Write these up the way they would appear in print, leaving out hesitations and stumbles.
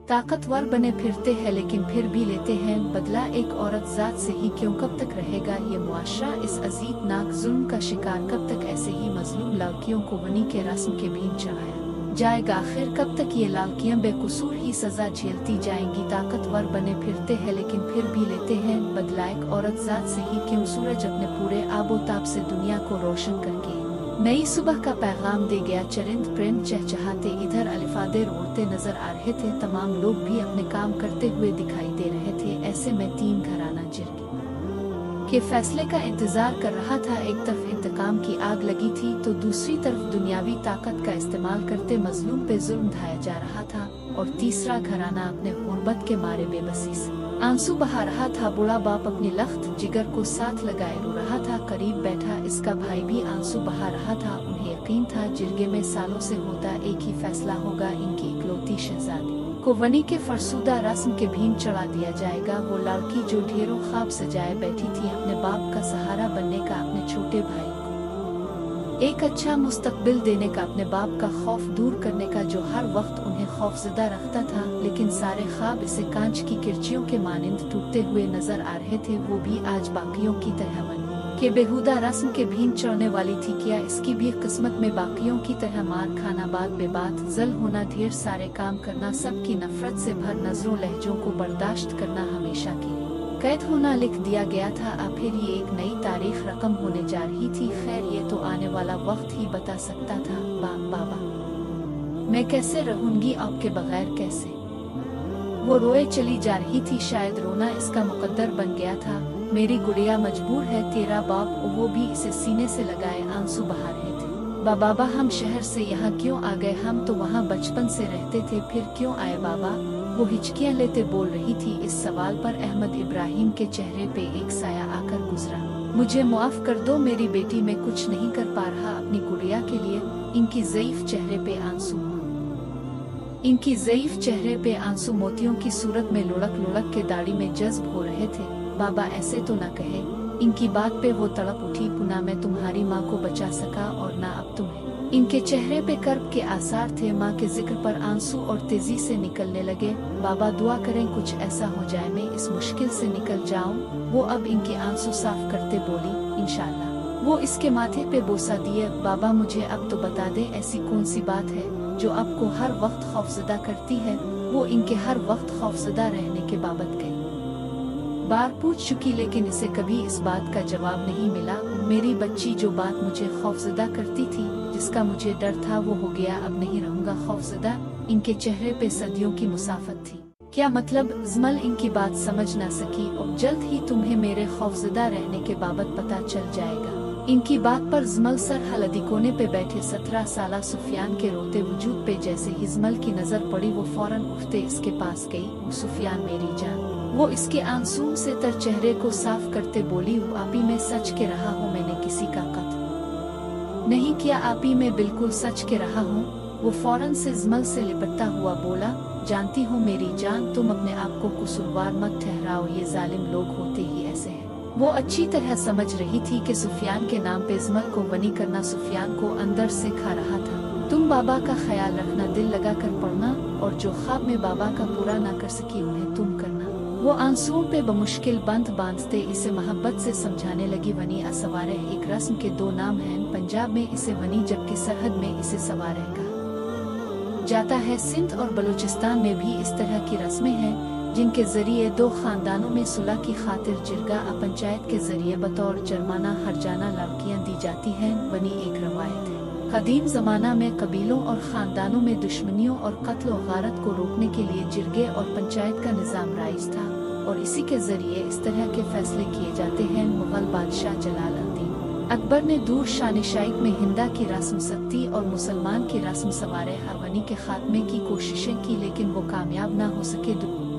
ताकतवर बने फिरते हैं लेकिन फिर भी लेते हैं बदला एक औरत जात से ही क्यों, कब तक रहेगा ये मुआशरा इस अजीबनाक जुल्म का शिकार, कब तक ऐसे ही मजलूम लड़कियों को वनी के रस्म के भीम चढ़ाया जाएगा, आखिर कब तक ये लड़कियां बेकसूर ही सजा झेलती जाएंगी। ताकतवर बने फिरते हैं लेकिन फिर भी लेते हैं बदला एक औरत जात से ही क्यों, सूरज अपने पूरे आबोताब से दुनिया को रोशन करके नई सुबह का पैगाम दे गया, चरिंद परिंद चहचहाते इधर अलिफादेर उड़ते नजर आ रहे थे, तमाम लोग भी अपने काम करते हुए दिखाई दे रहे थे। ऐसे में तीन घराना जिरगे के फैसले का इंतजार कर रहा था। एक तरफ इंतकाम की आग लगी थी तो दूसरी तरफ दुनियावी ताकत का इस्तेमाल करते मजलूम पे जुल्म ढाया जा रहा था, और तीसरा घराना अपने गुर्बत के मारे बेबसी से आंसू बहा रहा था। बूढ़ा बाप अपनी लख्त जिगर को साथ लगाए रो रहा था, करीब बैठा इसका भाई भी आंसू बहा रहा था। उन्हें यकीन था जिरगे में सालों से होता एक ही फैसला होगा, इनकी इकलौती शहजादी को वनी के फरसुदा रस्म के भीम चढ़ा दिया जाएगा। वो लड़की जो ढेरों ख्वाब सजाए बैठी थी अपने बाप का सहारा बनने का, अपने छोटे भाई को एक अच्छा मुस्तकबिल देने का, अपने बाप का खौफ दूर करने का जो हर वक्त उन्हें खौफजदा रखता था, लेकिन सारे ख्वाब इसे कांच की किरचियों के मानिंद टूटते हुए नजर आ रहे थे। वो भी आज बाकियों की तरह वनी के बेहुदा रस्म के भीम चढ़ने वाली थी। क्या इसकी भी किस्मत में बाकियों की तरह मार खाना, बात बेबात जल होना, ढेर सारे काम करना, सबकी नफरत से भर नजरों लहजों को बर्दाश्त करना, हमेशा के लिए कैद होना लिख दिया गया था। अब फिर ये एक नई तारीख रकम होने जा रही थी। खैर ये तो आने वाला वक्त ही बता सकता था। बाबा मैं कैसे रहूंगी आपके बगैर, कैसे? वो रोए चली जा रही थी, शायद रोना इसका मुकद्दर बन गया था। मेरी गुड़िया मजबूर है, तेरा बाप वो भी इसे सीने से लगाए आंसू बहा रहे थे। बाबा हम शहर से यहाँ क्यों आ गए, हम तो वहाँ बचपन से रहते थे, फिर क्यों आए बाबा? वो हिचकियाँ लेते बोल रही थी। इस सवाल पर अहमद इब्राहिम के चेहरे पे एक साया आकर गुजरा। मुझे माफ कर दो मेरी बेटी, मैं कुछ नहीं कर पा रहा अपनी गुड़िया के लिए। इनकी ज़ईफ चेहरे पे आंसू मोतियों की सूरत में लुढ़क लुढ़क के दाढ़ी में जज्ब हो रहे थे। बाबा ऐसे तो न कहे। इनकी बात पे वो तड़प उठी, पुनः मैं तुम्हारी माँ को बचा सका और ना अब तुम्हें। इनके चेहरे पे कर्ब के आसार थे। माँ के जिक्र पर आंसू और तेजी से निकलने लगे। बाबा दुआ करें कुछ ऐसा हो जाए मैं इस मुश्किल से निकल जाऊं। वो अब इनके आंसू साफ करते बोली, इंशाल्लाह। वो इसके माथे पे बोसा दिए। बाबा मुझे अब तो बता दे, ऐसी कौन सी बात है जो आपको हर वक्त खौफजदा करती है? वो इनके हर वक्त खौफजदा रहने के बाबत कई बार पूछ चुकी, लेकिन इसे कभी इस बात का जवाब नहीं मिला। मेरी बच्ची, जो बात मुझे खौफजदा करती थी, जिसका मुझे डर था, वो हो गया। अब नहीं रहूंगा खौफजदा। इनके चेहरे पे सदियों की मुसाफत थी। क्या मतलब? जमल इनकी बात समझ न सकी। और जल्द ही तुम्हें मेरे खौफजदा रहने के बाबत पता चल जाएगा। इनकी बात पर जमल सर हलदी कोने पे बैठे 17 साला सुफियान के रोते वजूद पे जैसे ही जमल की नजर पड़ी, वो फौरन उठते इसके पास गई। सुफियान मेरी जान। वो इसके आंसू से तर चेहरे को साफ करते बोली, वो आपी मैं सच के रहा हूँ, मैंने किसी का कत्ल नहीं किया आपी, मैं बिल्कुल सच के रहा हूँ। वो फौरन से जमल से लिपटता हुआ बोला, जानती हूँ मेरी जान, तुम अपने आप को कसूरवार मत ठहराओ, ये जालिम लोग होते ही ऐसे हैं। वो अच्छी तरह समझ रही थी कि सुफियान के नाम पे जमल को बनी करना सुफियान को अंदर से खा रहा था। तुम बाबा का ख्याल रखना, दिल लगा कर पढ़ना, और जो ख्वाब में बाबा का पूरा ना कर सकी उन्हें तुम करना। वो आंसुओं पे बमुश्किल बंद बांधते इसे मोहब्बत से समझाने लगी। वनी असवारह एक रस्म के 2 नाम हैं। पंजाब में इसे वनी जबकि सरहद में इसे सवारह कहा जाता है। सिंध और बलूचिस्तान में भी इस तरह की रस्में हैं, जिनके जरिए 2 खानदानों में सुलह की खातिर जिरगा पंचायत के जरिए बतौर जुर्माना हर्जाना लड़कियां दी जाती हैं। वनी एक रवायत है। कदीम जमाना में कबीलों और खानदानों में दुश्मनियों और कत्ल और गारत को रोकने के लिए जिरगे और पंचायत का निजाम राइज था, और इसी के जरिए इस तरह के फैसले किए जाते हैं। मुगल बादशाह जलालुद्दीन अकबर ने दूर शानिशाई में हिंदा की रस्म सख्ती और मुसलमान की रस्म सवारह वनी के खात्मे की कोशिशें की, लेकिन वो कामयाब न हो सके।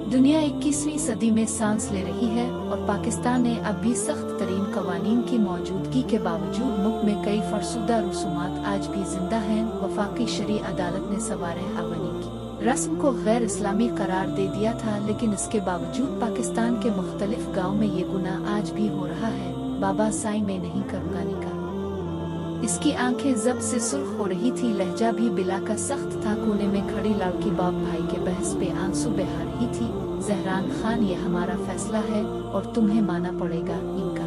दुनिया 21वीं सदी में सांस ले रही है, और पाकिस्तान ने अब भी सख्त तरीन कवानीन की मौजूदगी के बावजूद मुल्क में कई फरसुदा रसूमात आज भी जिंदा हैं। वफाकी शरी अदालत ने सवारह वनी की रस्म को गैर इस्लामी करार दे दिया था, लेकिन इसके बावजूद पाकिस्तान के मुख्तलिफ गाँव में ये गुनाह आज भी हो रहा है। बाबा साईं मैं नहीं करूँगा निकाह। इसकी आंखें जब से सुर्ख हो रही थी, लहजा भी बिला का सख्त था। कोने में खड़ी लड़की बाप भाई के बहस पे आंसू बहा रही थी। जहरान खान, ये हमारा फैसला है और तुम्हें माना पड़ेगा। इनका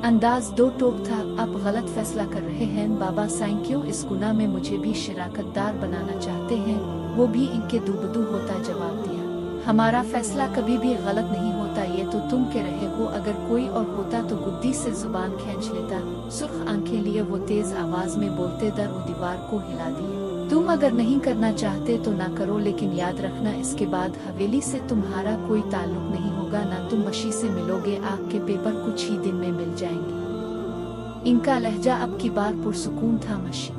अंदाज दो टोक था। आप गलत फैसला कर रहे हैं बाबा साईं, क्यों इस गुनाह में मुझे भी शिराकतदार बनाना चाहते हैं? वो भी इनके दूबदू होता जवाब दिया, हमारा फैसला कभी भी गलत नहीं होता, ये तो तुम कह रहे हो। अगर कोई और होता तो गुद्दी से जुबान खींच लेता। सुर्ख आंखें लिए वो तेज आवाज में बोलते दर और दीवार को हिला दिए। तुम अगर नहीं करना चाहते तो ना करो, लेकिन याद रखना इसके बाद हवेली से तुम्हारा कोई ताल्लुक नहीं होगा, ना तुम मशी से मिलोगे। आग के पेपर कुछ ही दिन में मिल जाएंगे। इनका लहजा अब की बार पुरसुकून था। मशी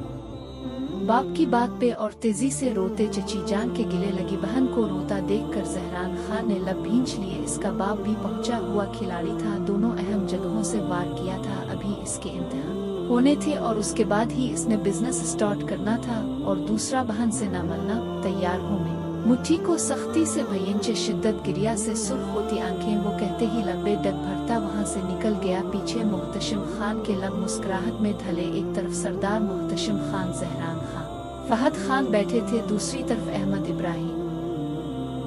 बाप की बात पे और तेजी से रोते चची जान के गिले लगी। बहन को रोता देखकर जहरान खान ने लब भींच लिए। इसका बाप भी पहुंचा हुआ खिलाड़ी था, दोनों अहम जगहों से वार किया था। अभी इसके इम्तिहान होने थे और उसके बाद ही इसने बिजनेस स्टार्ट करना था, और दूसरा बहन से न मलना। तैयार हो मैं मुट्ठी को सख्ती से भयंचे शिद्दत गिरिया से सुर्ख होती आंखें वो कहते ही लंबे डग भरता वहां से निकल गया। पीछे मुहतशिम खान के लब मुस्कुराहट में ढले। एक तरफ सरदार मुहतशिम खान, जहरान खान, फहद खान बैठे थे, दूसरी तरफ अहमद इब्राहिम,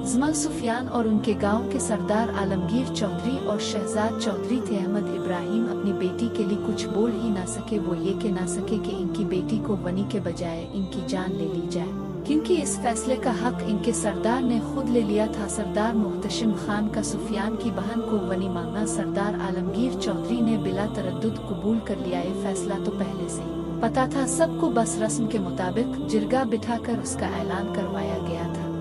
जमल सुफियान और उनके गांव के सरदार आलमगीर चौधरी और शहजाद चौधरी थे। अहमद इब्राहिम अपनी बेटी के लिए कुछ बोल ही ना सके। वो ये कह ना सके कि इनकी बेटी को वनी के बजाय इनकी जान ले ली जाए, क्योंकि इस फैसले का हक इनके सरदार ने खुद ले लिया था। सरदार मुहतशिम खान का सुफियान की बहन को वनी मांगना सरदार आलमगीर चौधरी ने बिला तरद्दुद कबूल कर लिया। ये फैसला तो पहले से पता था सबको, बस रस्म के मुताबिक जिरगा बिठाकर उसका ऐलान करवाया गया था।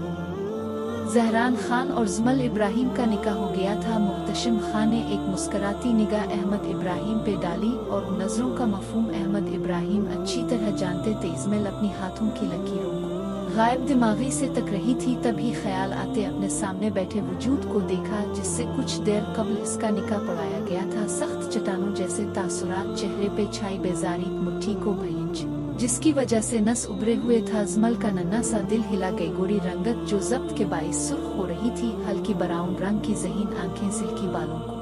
जहरान खान और जमल इब्राहिम का निकाह हो गया था। मुहतशिम खान ने एक मुस्कुराती निगाह अहमद इब्राहिम पे डाली और उन नजरों का मफहूम अहमद इब्राहिम अच्छी तरह जानते थे। इस्माइल अपनी हाथों की लकीरों को गायब दिमागी से तक रही थी, तभी ख्याल आते अपने सामने बैठे वजूद को देखा जिससे कुछ देर कबल इसका निकाह पढ़ाया गया था। सख्त चट्टानों जैसे तासुरात चेहरे पे छाई, बेजारी मुट्ठी को भयंच जिसकी वजह से नस उभरे हुए था। जमल का नन्हा सा दिल हिला गई। गोरी रंगत जो जब्त के बाइस सुर्ख हो रही थी, हल्की ब्राउन रंग की ज़हीन आंखें, सिल्की बालों को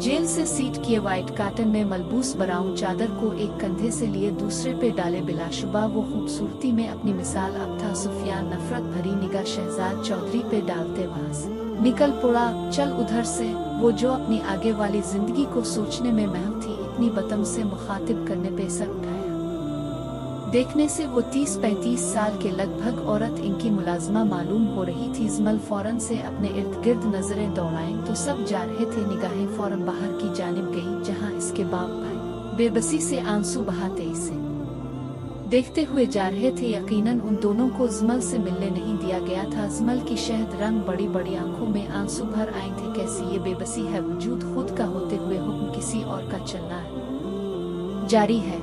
जेल से सीट किए व्हाइट काटन में मलबूस ब्राउन चादर को एक कंधे से लिए दूसरे पे डाले। बिलाशुबा वो खूबसूरती में अपनी मिसाल अब था। सुफियान नफरत भरी निगाह शहजाद चौधरी पे डालते वहाँ से निकल पड़ा, चल उधर से। वो जो अपनी आगे वाली जिंदगी को सोचने में महव थी, इतनी बतम से मुखातिब करने पे सर उठाया। देखने से वो 30-35 साल के लगभग औरत इनकी मुलाजमा मालूम हो रही थी। जमल फौरन से अपने इर्द गिर्द नजरें दौड़ाएं तो सब जा रहे थे। निगाहें फौरन बाहर की जानिब गई, जहां इसके बाप भाई बेबसी से आंसू बहाते इसे देखते हुए जा रहे थे। यकीनन उन दोनों को जमल से मिलने नहीं दिया गया था। जमल की शहद रंग बड़ी बड़ी आंखों में आंसू भर आए थे। कैसी ये बेबसी है, वजूद खुद का होते हुए हुक्म किसी और का चलना जारी है।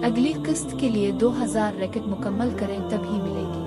अगली किस्त के लिए 2000 रैकेट मुकम्मल करें तभी मिलेगी।